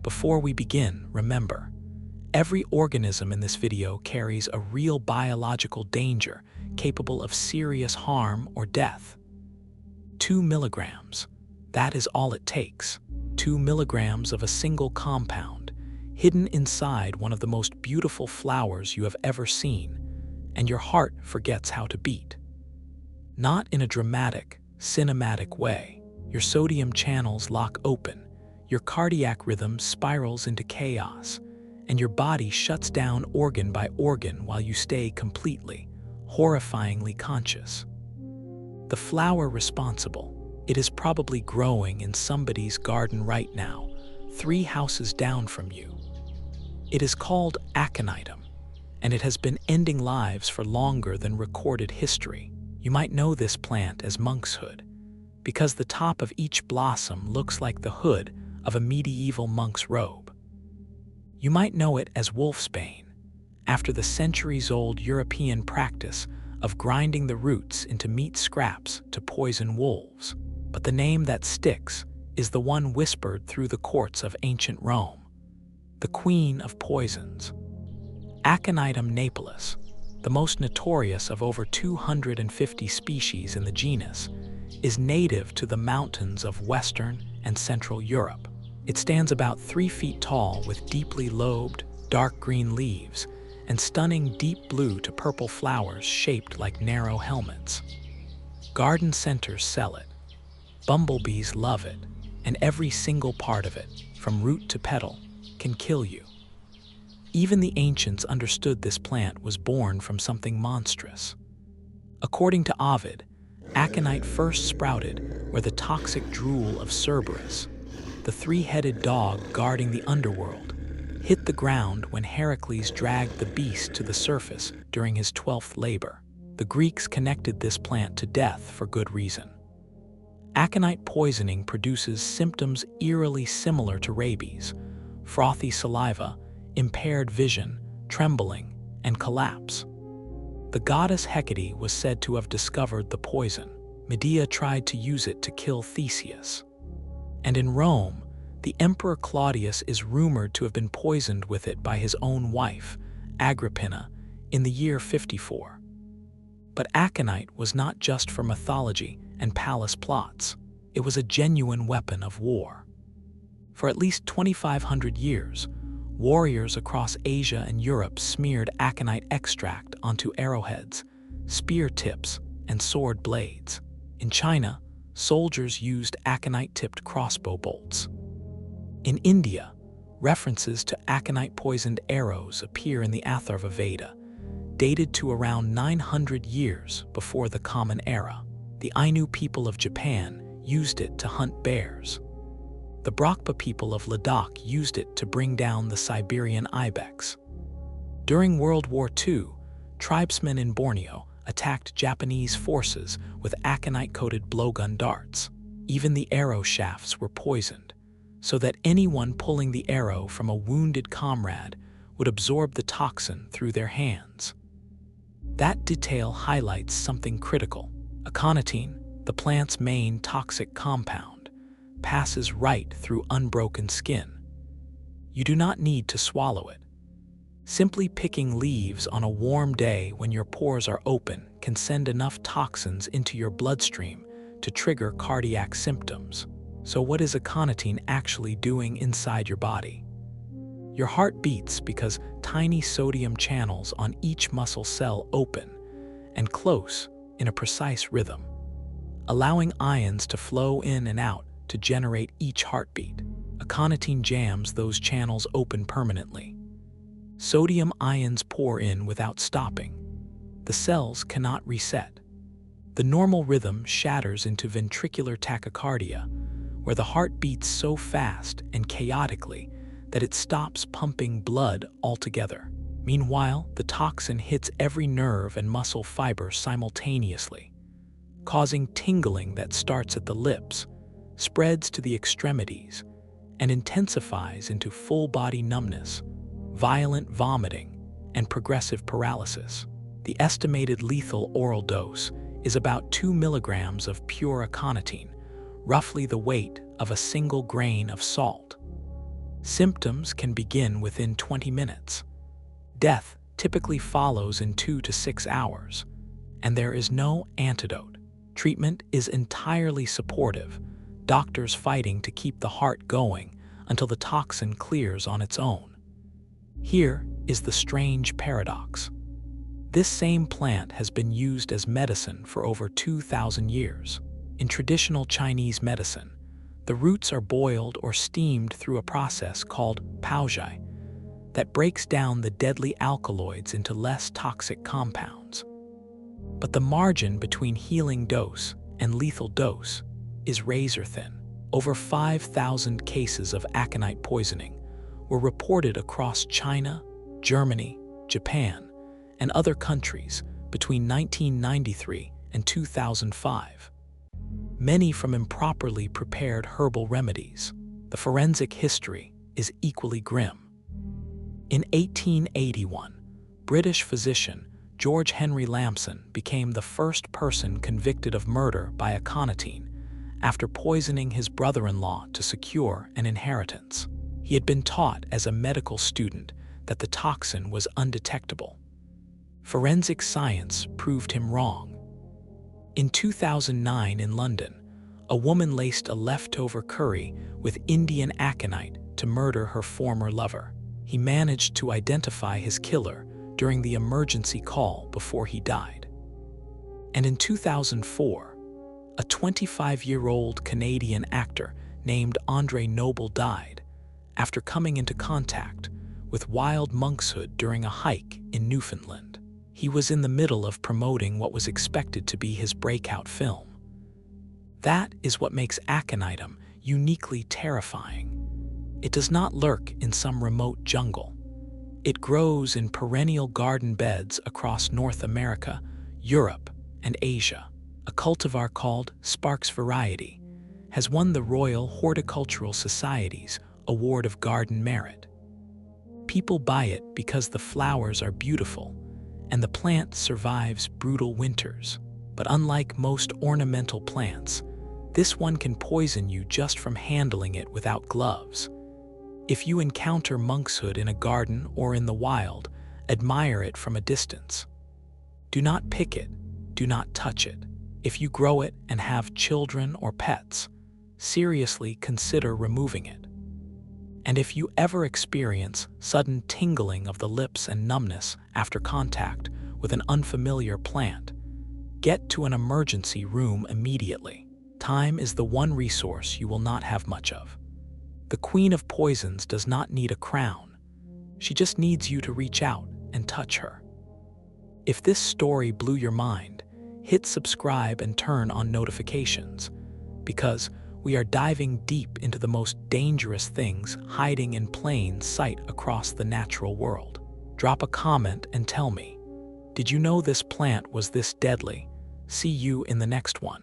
Before we begin, remember, every organism in this video carries a real biological danger capable of serious harm or death. 2 milligrams. That is all it takes. 2 milligrams of a single compound, hidden inside one of the most beautiful flowers you have ever seen, and your heart forgets how to beat. Not in a dramatic, cinematic way. Your sodium channels lock open, your cardiac rhythm spirals into chaos, and your body shuts down organ by organ while you stay completely, horrifyingly conscious. The flower responsible, it is probably growing in somebody's garden right now, 3 houses down from you. It is called Aconitum, and it has been ending lives for longer than recorded history. You might know this plant as Monkshood, because the top of each blossom looks like the hood of a medieval monk's robe. You might know it as Wolfsbane, after the centuries-old European practice of grinding the roots into meat scraps to poison wolves. But the name that sticks is the one whispered through the courts of ancient Rome, the queen of poisons. Aconitum napellus, the most notorious of over 250 species in the genus, is native to the mountains of Western and Central Europe. It stands about 3 feet tall with deeply lobed, dark green leaves and stunning deep blue to purple flowers shaped like narrow helmets. Garden centers sell it. Bumblebees love it, and every single part of it, from root to petal, can kill you. Even the ancients understood this plant was born from something monstrous. According to Ovid, aconite first sprouted where the toxic drool of Cerberus, the 3-headed dog guarding the underworld, hit the ground when Heracles dragged the beast to the surface during his 12th labor. The Greeks connected this plant to death for good reason. Aconite poisoning produces symptoms eerily similar to rabies: frothy saliva, impaired vision, trembling, and collapse. The goddess Hecate was said to have discovered the poison. Medea tried to use it to kill Theseus. And in Rome, the Emperor Claudius is rumored to have been poisoned with it by his own wife, Agrippina, in the year 54. But aconite was not just for mythology and palace plots. It was a genuine weapon of war. For at least 2,500 years, warriors across Asia and Europe smeared aconite extract onto arrowheads, spear tips, and sword blades. In China, soldiers used aconite-tipped crossbow bolts. In India, references to aconite-poisoned arrows appear in the Atharva Veda, dated to around 900 years before the Common Era. The Ainu people of Japan used it to hunt bears. The Brakpa people of Ladakh used it to bring down the Siberian ibex. During World War II, tribesmen in Borneo attacked Japanese forces with aconite-coated blowgun darts. Even the arrow shafts were poisoned, so that anyone pulling the arrow from a wounded comrade would absorb the toxin through their hands. That detail highlights something critical. Aconitine, the plant's main toxic compound, passes right through unbroken skin. You do not need to swallow it. Simply picking leaves on a warm day when your pores are open can send enough toxins into your bloodstream to trigger cardiac symptoms. So what is aconitine actually doing inside your body? Your heart beats because tiny sodium channels on each muscle cell open and close in a precise rhythm, allowing ions to flow in and out to generate each heartbeat. Aconitine jams those channels open permanently. Sodium ions pour in without stopping. The cells cannot reset. The normal rhythm shatters into ventricular tachycardia, where the heart beats so fast and chaotically that it stops pumping blood altogether. Meanwhile, the toxin hits every nerve and muscle fiber simultaneously, causing tingling that starts at the lips, spreads to the extremities, and intensifies into full-body numbness, violent vomiting, and progressive paralysis. The estimated lethal oral dose is about 2 milligrams of pure aconitine, roughly the weight of a single grain of salt. Symptoms can begin within 20 minutes. Death typically follows in 2 to 6 hours, and there is no antidote. Treatment is entirely supportive, doctors fighting to keep the heart going until the toxin clears on its own. Here is the strange paradox. This same plant has been used as medicine for over 2,000 years. In traditional Chinese medicine, the roots are boiled or steamed through a process called paozhai that breaks down the deadly alkaloids into less toxic compounds. But the margin between healing dose and lethal dose is razor thin. Over 5,000 cases of aconite poisoning were reported across China, Germany, Japan, and other countries between 1993 and 2005. Many from improperly prepared herbal remedies. The forensic history is equally grim. In 1881, British physician George Henry Lamson became the first person convicted of murder by aconitine after poisoning his brother-in-law to secure an inheritance. He had been taught as a medical student that the toxin was undetectable. Forensic science proved him wrong. In 2009 in London, a woman laced a leftover curry with Indian aconite to murder her former lover. He managed to identify his killer during the emergency call before he died. And in 2004, a 25-year-old Canadian actor named Andre Noble died after coming into contact with wild monkshood during a hike in Newfoundland. He was in the middle of promoting what was expected to be his breakout film. That is what makes Aconitum uniquely terrifying. It does not lurk in some remote jungle. It grows in perennial garden beds across North America, Europe, and Asia. A cultivar called Sparks Variety has won the Royal Horticultural Society's Award of Garden Merit. People buy it because the flowers are beautiful and the plant survives brutal winters. But unlike most ornamental plants, this one can poison you just from handling it without gloves. If you encounter monkshood in a garden or in the wild, admire it from a distance. Do not pick it, do not touch it. If you grow it and have children or pets, seriously consider removing it. And if you ever experience sudden tingling of the lips and numbness after contact with an unfamiliar plant, get to an emergency room immediately. Time is the one resource you will not have much of. The Queen of Poisons does not need a crown. She just needs you to reach out and touch her. If this story blew your mind, hit subscribe and turn on notifications, because we are diving deep into the most dangerous things hiding in plain sight across the natural world. Drop a comment and tell me, did you know this plant was this deadly? See you in the next one.